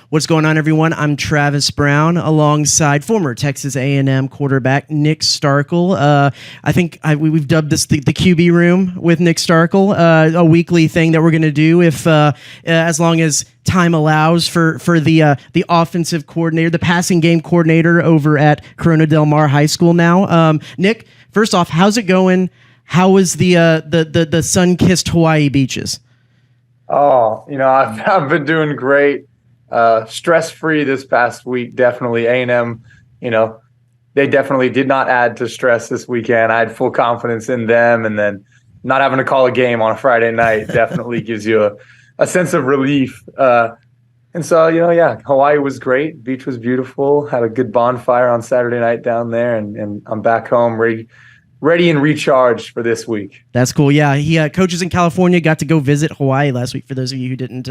What's going on, everyone? I'm Travis Brown, alongside former Texas A&M quarterback Nick Starkel. I think we've dubbed this the QB room with Nick Starkel, a weekly thing that we're going to do if as long as time allows for the offensive coordinator, the passing game coordinator over at Corona Del Mar High School now. Nick, first off, how's it going? How was the sun-kissed Hawaii beaches? Oh, I've been doing great. Stress-free this past week, definitely. A&M, they definitely did not add to stress this weekend. I had full confidence in them, and then not having to call a game on a Friday night definitely gives you a sense of relief. And so, Hawaii was great. Beach was beautiful. Had a good bonfire on Saturday night down there, and I'm back home ready and recharged for this week. That's cool. Yeah, he coaches in California, got to go visit Hawaii last week, for those of you who didn't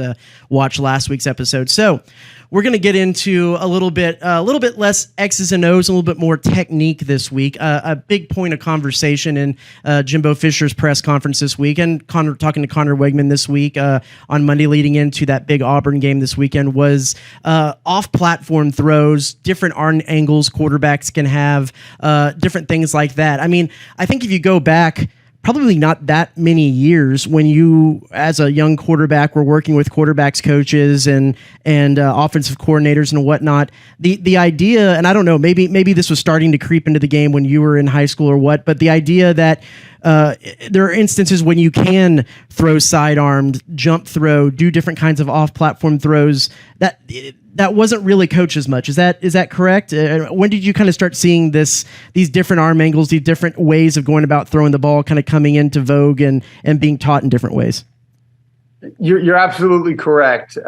watch last week's episode. So we're going to get into a little bit less X's and O's, a little bit more technique this week. A big point of conversation in Jimbo Fisher's press conference this week, and talking to Connor Wegman this week on Monday leading into that big Auburn game this weekend, was off-platform throws, different arm angles quarterbacks can have, different things like that. I mean, I think if you go back probably not that many years when you, as a young quarterback, were working with quarterbacks coaches and offensive coordinators and whatnot, the idea, and I don't know, maybe this was starting to creep into the game when you were in high school or what, but the idea that there are instances when you can throw sidearmed, jump throw, do different kinds of off-platform throws, that wasn't really coached as much. Is that correct? When did you kind of start seeing these different arm angles, these different ways of going about throwing the ball kind of coming into vogue and being taught in different ways? You're absolutely correct.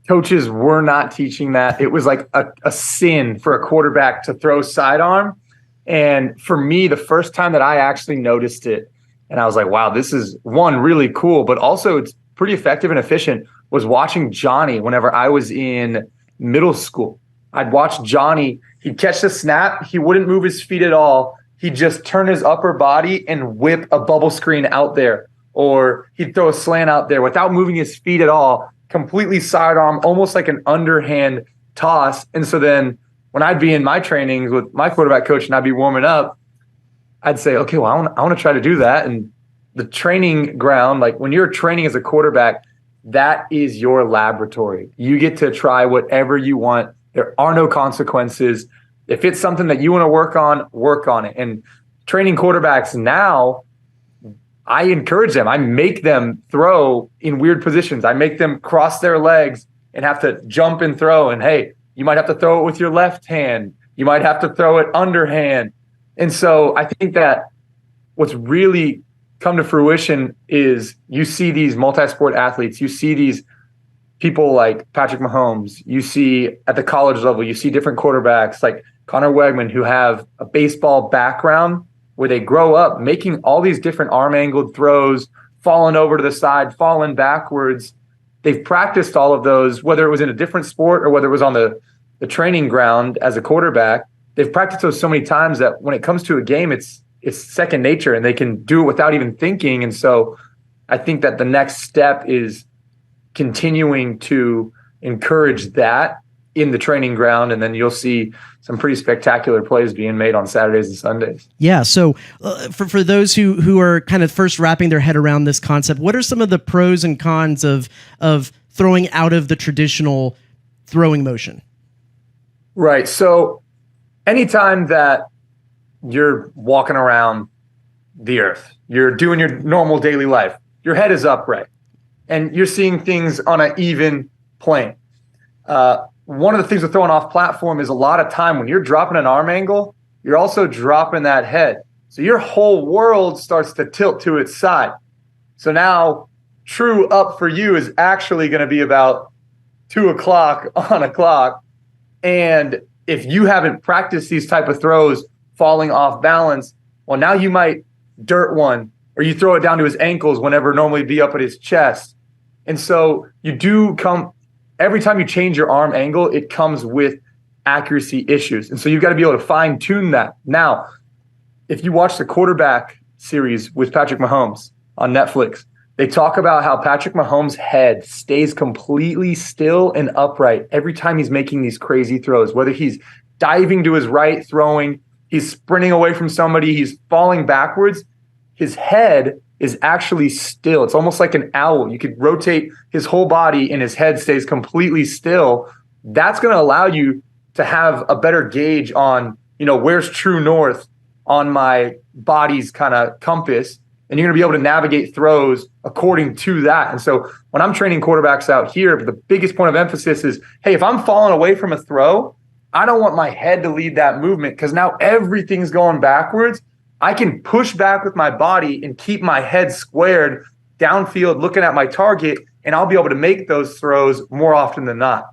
Coaches were not teaching that. It was like a sin for a quarterback to throw sidearm. And for me, the first time that I actually noticed it, and I was like, wow, this is, one, really cool, but also it's pretty effective and efficient, was watching Johnny whenever I was in middle school. I'd watch Johnny. He'd catch the snap. He wouldn't move his feet at all. He'd just turn his upper body and whip a bubble screen out there. Or he'd throw a slant out there without moving his feet at all, completely sidearm, almost like an underhand toss. And so then when I'd be in my trainings with my quarterback coach and I'd be warming up, I'd say, okay, well, I want to try to do that. And the training ground, like when you're training as a quarterback, that is your laboratory. You get to try whatever you want. There are no consequences. If it's something that you want to work on it. And training quarterbacks now, I encourage them. I make them throw in weird positions. I make them cross their legs and have to jump and throw. And hey, you might have to throw it with your left hand. You might have to throw it underhand. And so I think that what's really come to fruition is you see these multi-sport athletes, you see these people like Patrick Mahomes, you see at the college level, you see different quarterbacks like Connor Wegman who have a baseball background where they grow up making all these different arm-angled throws, falling over to the side, falling backwards. They've practiced all of those, whether it was in a different sport or whether it was on the training ground as a quarterback. They've practiced those so many times that when it comes to a game, it's second nature and they can do it without even thinking. And so I think that the next step is continuing to encourage that in the training ground, and then you'll see some pretty spectacular plays being made on Saturdays and Sundays. Yeah. So for those who are kind of first wrapping their head around this concept, what are some of the pros and cons of throwing out of the traditional throwing motion? Right. So anytime that you're walking around the earth, you're doing your normal daily life, your head is upright, and you're seeing things on an even plane. One of the things with throwing off platform is a lot of time when you're dropping an arm angle, you're also dropping that head. So your whole world starts to tilt to its side. So now true up for you is actually going to be about 2 o'clock on a clock. And if you haven't practiced these type of throws falling off balance, well, now you might dirt one, or you throw it down to his ankles whenever normally be up at his chest. And so you do come, every time you change your arm angle, it comes with accuracy issues. And so you've got to be able to fine tune that. Now, if you watch the quarterback series with Patrick Mahomes on Netflix, They talk about how Patrick Mahomes' head stays completely still and upright every time he's making these crazy throws, whether he's diving to his right, throwing, he's sprinting away from somebody, he's falling backwards. His head is actually still. It's almost like an owl. You could rotate his whole body and his head stays completely still. That's going to allow you to have a better gauge on, where's true north on my body's kind of compass. And you're going to be able to navigate throws according to that. And so when I'm training quarterbacks out here, the biggest point of emphasis is, hey, if I'm falling away from a throw, I don't want my head to lead that movement because now everything's going backwards. I can push back with my body and keep my head squared downfield looking at my target, and I'll be able to make those throws more often than not.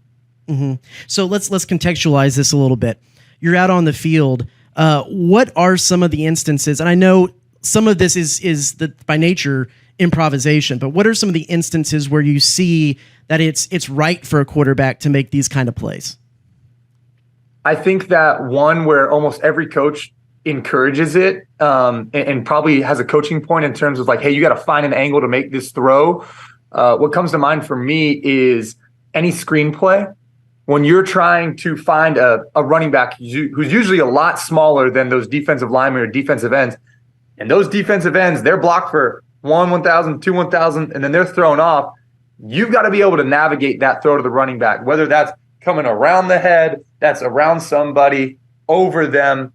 Mm-hmm. So let's contextualize this a little bit. You're out on the field. What are some of the instances, and I know some of this is by nature improvisation, but what are some of the instances where you see that it's right for a quarterback to make these kind of plays? I think that one where almost every coach encourages it and probably has a coaching point in terms of like, hey, you got to find an angle to make this throw. What comes to mind for me is any screenplay. When you're trying to find a running back who's usually a lot smaller than those defensive linemen or defensive ends, and those defensive ends, they're blocked for 1,000, 2, 1,000, and then they're thrown off. You've got to be able to navigate that throw to the running back, whether that's coming around the head, that's around somebody, over them.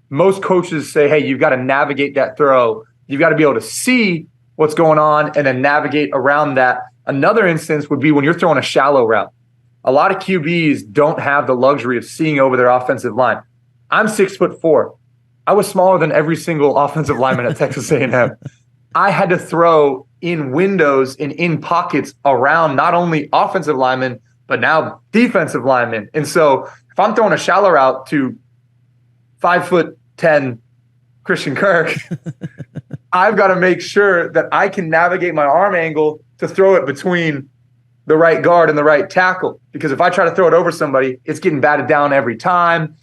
Most coaches say, hey, you've got to navigate that throw. You've got to be able to see what's going on and then navigate around that. Another instance would be when you're throwing a shallow route. A lot of QBs don't have the luxury of seeing over their offensive line. I'm 6'4". I was smaller than every single offensive lineman at Texas A&M. I had to throw in windows and in pockets around not only offensive linemen, but now defensive linemen. And so if I'm throwing a shallow route to 5'10" Christian Kirk, I've got to make sure that I can navigate my arm angle to throw it between the right guard and the right tackle. Because if I try to throw it over somebody, it's getting batted down every time.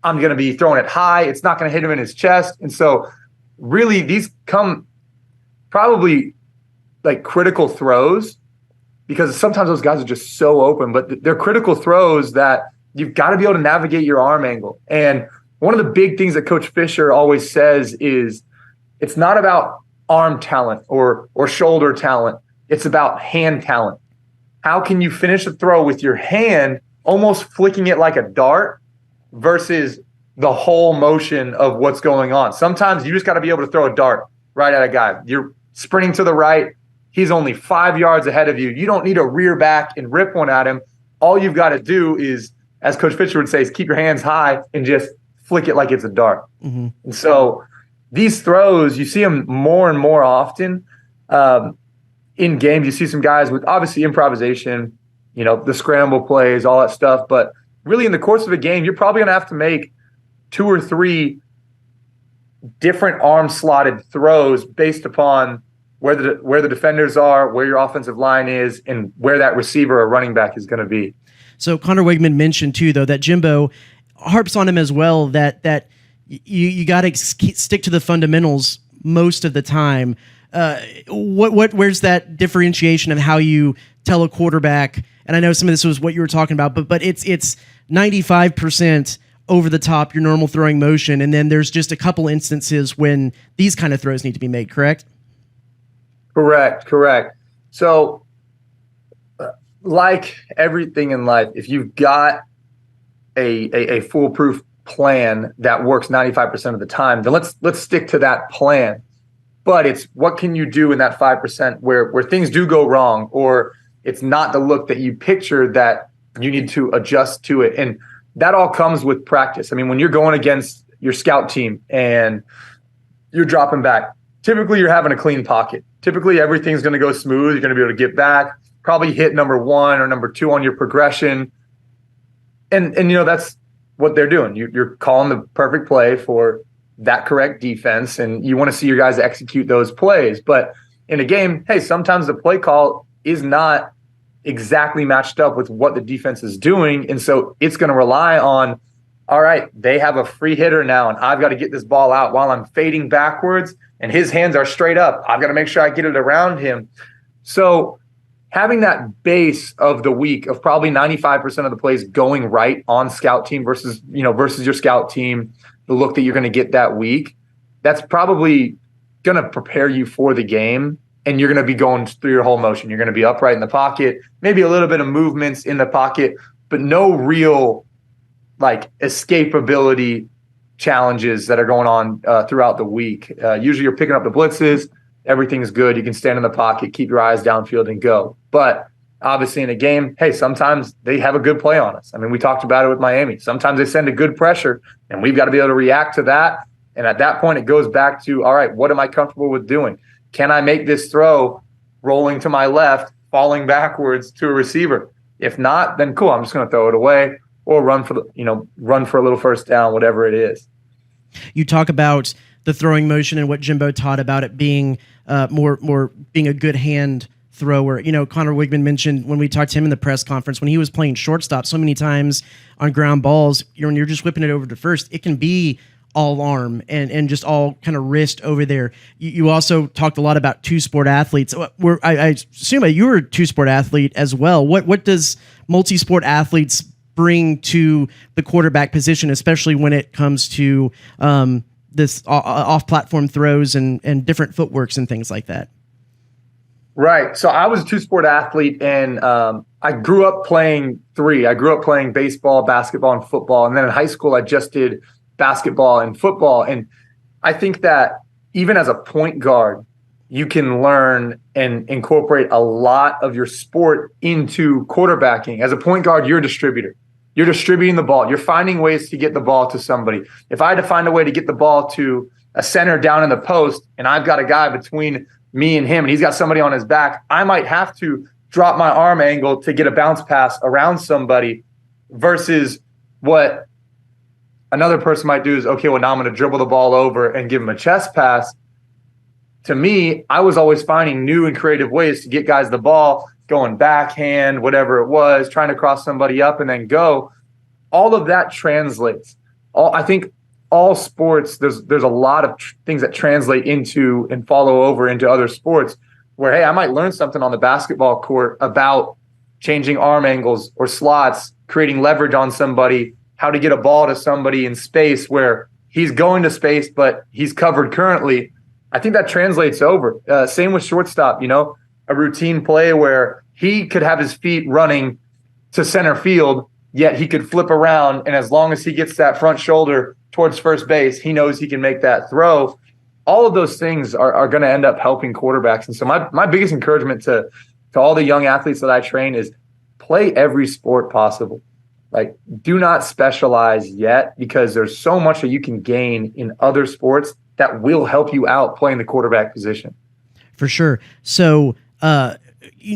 I'm going to be throwing it high. It's not going to hit him in his chest. And so really these come probably like critical throws because sometimes those guys are just so open, but they're critical throws that you've got to be able to navigate your arm angle. And one of the big things that Coach Fisher always says is it's not about arm talent or shoulder talent. It's about hand talent. How can you finish a throw with your hand almost flicking it like a dart versus the whole motion of what's going on? Sometimes you just got to be able to throw a dart right at a guy. You're sprinting to the right. He's only 5 yards ahead of you. You don't need to rear back and rip one at him. All you've got to do is, as Coach Fisher would say, is keep your hands high and just flick it like it's a dart. Mm-hmm. And so these throws, you see them more and more often in games. You see some guys with obviously improvisation, the scramble plays, all that stuff. But really in the course of a game, you're probably going to have to make 2 or 3 different arm slotted throws based upon where the defenders are, where your offensive line is, and where that receiver or running back is going to be. So Connor Wigman mentioned too, though, that Jimbo harps on him as well, that you got to stick to the fundamentals most of the time. Where's that differentiation of how you tell a quarterback? And I know some of this was what you were talking about, but it's 95% over the top, your normal throwing motion, and then there's just a couple instances when these kind of throws need to be made, correct? Correct. So like everything in life, if you've got a foolproof plan that works 95% of the time, then let's stick to that plan. But it's what can you do in that 5% where things do go wrong, or it's not the look that you pictured that you need to adjust to it. And that all comes with practice. I mean, when you're going against your scout team and you're dropping back, typically you're having a clean pocket. Typically everything's going to go smooth. You're going to be able to get back, probably hit number 1 or number 2 on your progression. And that's what they're doing. You're calling the perfect play for that correct defense, and you want to see your guys execute those plays. But in a game, hey, sometimes the play call is not exactly matched up with what the defense is doing. And so it's going to rely on, all right, they have a free hitter now, and I've got to get this ball out while I'm fading backwards and his hands are straight up. I've got to make sure I get it around him. So having that base of the week of probably 95% of the plays going right on scout team versus your scout team, the look that you're going to get that week, that's probably going to prepare you for the game. And you're going to be going through your whole motion. You're going to be upright in the pocket, maybe a little bit of movements in the pocket, but no real like escapability challenges that are going on throughout the week. Usually you're picking up the blitzes. Everything's good. You can stand in the pocket, keep your eyes downfield and go. But obviously in a game, hey, sometimes they have a good play on us. I mean, we talked about it with Miami. Sometimes they send a good pressure and we've got to be able to react to that. And at that point, it goes back to, all right, what am I comfortable with doing? Can I make this throw rolling to my left, falling backwards to a receiver? If not, then cool. I'm just going to throw it away or run for a little first down, whatever it is. You talk about the throwing motion and what Jimbo taught about it being more being a good hand thrower. Connor Wigman mentioned when we talked to him in the press conference when he was playing shortstop so many times on ground balls, when you're just whipping it over to first, it can be all arm and just all kind of wrist over there. You also talked a lot about two-sport athletes. I assume you were a two-sport athlete as well. What does multi-sport athletes bring to the quarterback position, especially when it comes to this off-platform throws and different footworks and things like that? Right. So I was a two-sport athlete, and I grew up playing three. I grew up playing baseball, basketball, and football. And then in high school, I just did basketball and football. And I think that even as a point guard, you can learn and incorporate a lot of your sport into quarterbacking. As a point guard, you're a distributor. You're distributing the ball. You're finding ways to get the ball to somebody. If I had to find a way to get the ball to a center down in the post, and I've got a guy between me and him, and he's got somebody on his back, I might have to drop my arm angle to get a bounce pass around somebody versus what another person might do is, okay, well, now I'm going to dribble the ball over and give him a chest pass. To me, I was always finding new and creative ways to get guys the ball, going backhand, whatever it was, trying to cross somebody up and then go. All of that translates. I think all sports, there's a lot of things that translate into and follow over into other sports where, hey, I might learn something on the basketball court about changing arm angles or slots, creating leverage on somebody, how to get a ball to somebody in space where he's going to space, but he's covered currently. I think that translates over. Same with shortstop, a routine play where he could have his feet running to center field, yet he could flip around. And as long as he gets that front shoulder towards first base, he knows he can make that throw. All of those things are going to end up helping quarterbacks. And so my biggest encouragement to all the young athletes that I train is play every sport possible. Like, do not specialize yet because there's so much that you can gain in other sports that will help you out playing the quarterback position. For sure. So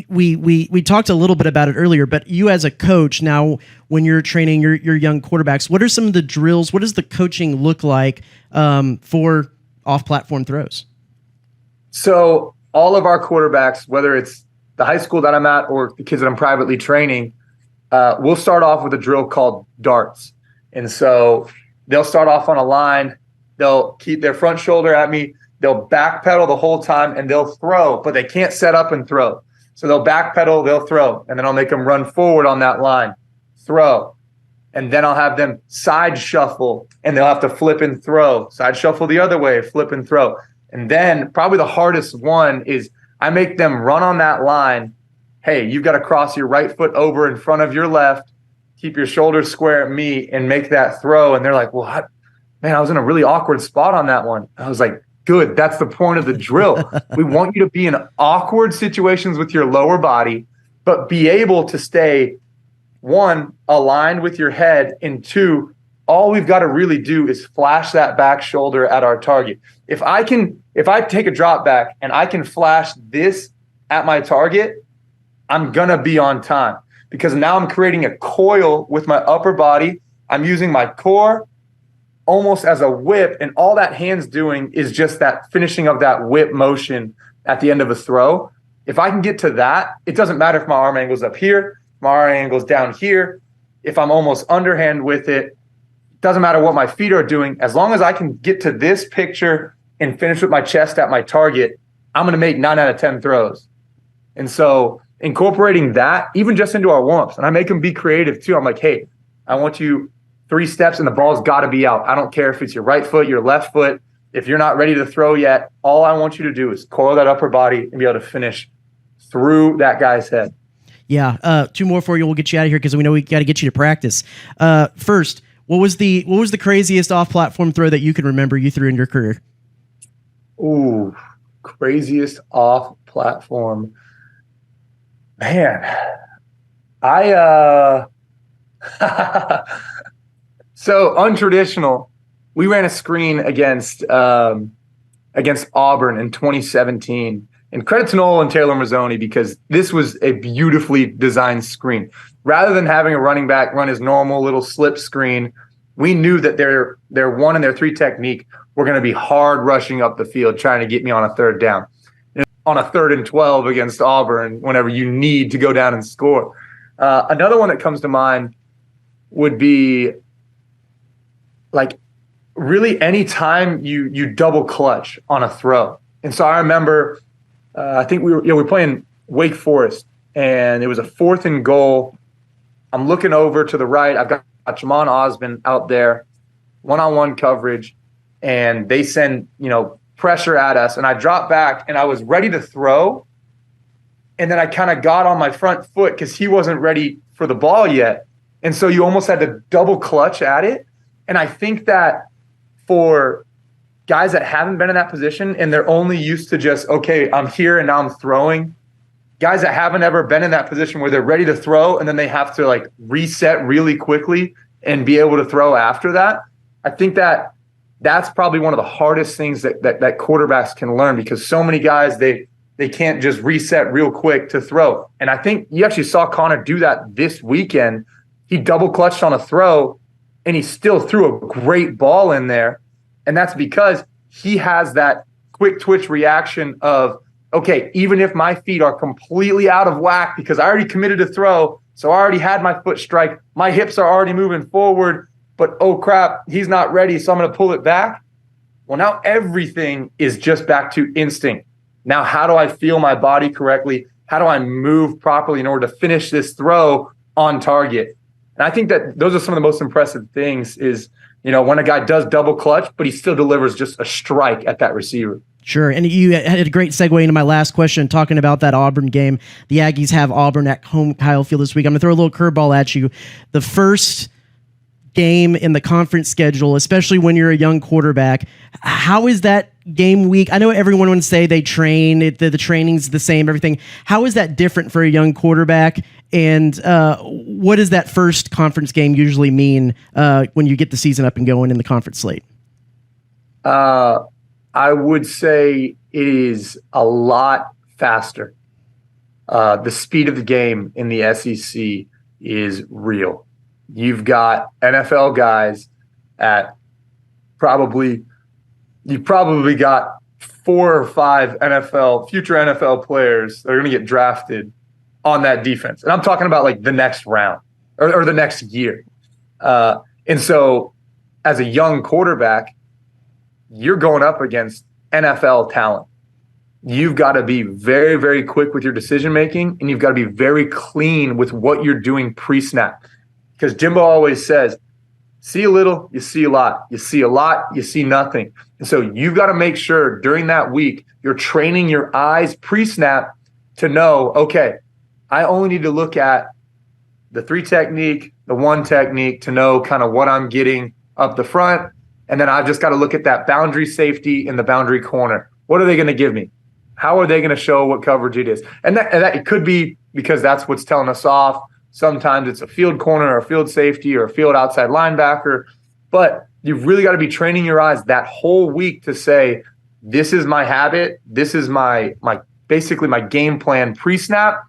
we talked a little bit about it earlier, but you as a coach now, when you're training your young quarterbacks, what are some of the drills? What does the coaching look like for off-platform throws? So all of our quarterbacks, whether it's the high school that I'm at or the kids that I'm privately training, we'll start off with a drill called darts. And so they'll start off on a line. They'll keep their front shoulder at me. They'll backpedal the whole time and they'll throw, but they can't set up and throw. So they'll backpedal, they'll throw, and then I'll make them run forward on that line, throw. And then I'll have them side shuffle and they'll have to flip and throw. Side shuffle the other way, flip and throw. And then probably the hardest one is I make them run on that line. Hey, you've got to cross your right foot over in front of your left, keep your shoulders square at me, and make that throw. And they're like, well, man, I was in a really awkward spot on that one. I was like, good. That's the point of the drill. We want you to be in awkward situations with your lower body, but be able to stay, one, aligned with your head, and two, all we've got to really do is flash that back shoulder at our target. If I take a drop back and I can flash this at my target, I'm going to be on time because now I'm creating a coil with my upper body. I'm using my core almost as a whip, and all that hand's doing is just that finishing of that whip motion at the end of a throw. If I can get to that, it doesn't matter if my arm angle's up here, my arm angle's down here. If I'm almost underhand with it, doesn't matter what my feet are doing. As long as I can get to this picture and finish with my chest at my target, I'm going to make 9 out of 10 throws. And so incorporating that even just into our warm-ups, and I make them be creative too. I'm like, hey, I want you 3 steps and the ball's got to be out. I don't care if it's your right foot, your left foot. If you're not ready to throw yet, all I want you to do is coil that upper body and be able to finish through that guy's head. Yeah. 2 more for you. We'll get you out of here because we know we got to get you to practice. First, what was the craziest off-platform throw that you can remember you threw in your career? Ooh, craziest off-platform. Man, so untraditional. We ran a screen against Auburn in 2017. And credit to Noel and Taylor Mazzoni, because this was a beautifully designed screen. Rather than having a running back run his normal little slip screen, we knew that their 1 and their 3 technique were going to be hard rushing up the field, trying to get me on a 3rd down. On a 3rd and 12 against Auburn, whenever you need to go down and score. Another one that comes to mind would be like really any time you double clutch on a throw. And so I remember, I think we were playing Wake Forest, and it was a 4th and goal. I'm looking over to the right. I've got Jamon Osmond out there, one-on-one coverage, and they send, pressure at us. And I dropped back, and I was ready to throw. And then I kind of got on my front foot because he wasn't ready for the ball yet. And so you almost had to double clutch at it. And I think that for guys that haven't been in that position and they're only used to just, okay, I'm here and now I'm throwing. Guys that haven't ever been in that position where they're ready to throw and then they have to like reset really quickly and be able to throw after that. I think that that's probably one of the hardest things that quarterbacks can learn, because so many guys, they can't just reset real quick to throw. And I think you actually saw Connor do that this weekend. He double clutched on a throw and he still threw a great ball in there. And that's because he has that quick twitch reaction of, okay, even if my feet are completely out of whack because I already committed to throw, so I already had my foot strike, my hips are already moving forward, but oh crap, he's not ready, so I'm going to pull it back. Well, now everything is just back to instinct. Now, how do I feel my body correctly? How do I move properly in order to finish this throw on target? And I think that those are some of the most impressive things is, when a guy does double clutch, but he still delivers just a strike at that receiver. Sure. And you had a great segue into my last question, talking about that Auburn game. The Aggies have Auburn at home Kyle Field this week. I'm going to throw a little curveball at you. The first game in the conference schedule, especially when you're a young quarterback, how is that game week? I know everyone would say they train, the training's the same, everything. How is that different for a young quarterback? And what does that first conference game usually mean when you get the season up and going in the conference slate? I would say it is a lot faster. The speed of the game in the SEC is real. You've got NFL guys you've probably got 4 or 5 future NFL players that are going to get drafted on that defense. And I'm talking about like the next round or the next year. And so as a young quarterback, you're going up against NFL talent. You've got to be very, very quick with your decision-making, and you've got to be very clean with what you're doing pre-snap. Because Jimbo always says, see a little, you see a lot. You see a lot, you see nothing. And so you've got to make sure during that week you're training your eyes pre-snap to know, okay, I only need to look at the 3 technique, the 1 technique to know kind of what I'm getting up the front. And then I've just got to look at that boundary safety in the boundary corner. What are they going to give me? How are they going to show what coverage it is? And that it could be because that's what's telling us off. Sometimes it's a field corner or a field safety or a field outside linebacker. But you've really got to be training your eyes that whole week to say, this is my habit. This is my basically my game plan pre-snap.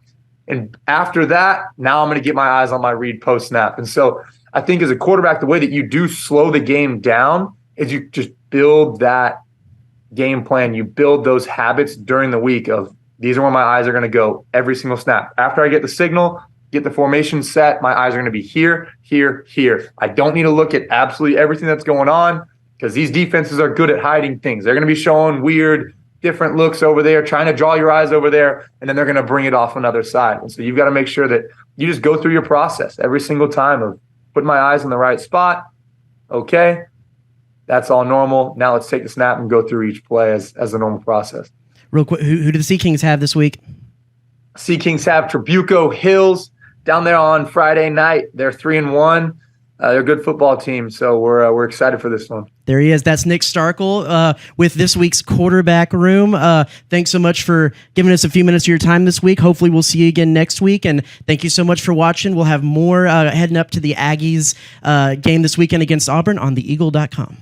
And after that, now I'm going to get my eyes on my read post-snap. And so I think as a quarterback, the way that you do slow the game down is you just build that game plan. You build those habits during the week of these are where my eyes are going to go every single snap. After I get the signal, get the formation set, my eyes are going to be here, here, here. I don't need to look at absolutely everything that's going on. because these defenses are good at hiding things. They're going to be showing weird, different looks over there, trying to draw your eyes over there, and then they're going to bring it off another side. And so you've got to make sure that you just go through your process every single time of putting my eyes in the right spot. Okay, that's all normal. Now let's take the snap and go through each play as a normal process. Real quick, who do the Sea Kings have this week? Sea Kings have Trabuco Hills down there on Friday night. They're 3-1. They're a good football team, so we're excited for this one. There he is. That's Nick Starkel with this week's Quarterback Room. Thanks so much for giving us a few minutes of your time this week. Hopefully we'll see you again next week, and thank you so much for watching. We'll have more heading up to the Aggies game this weekend against Auburn on theeagle.com.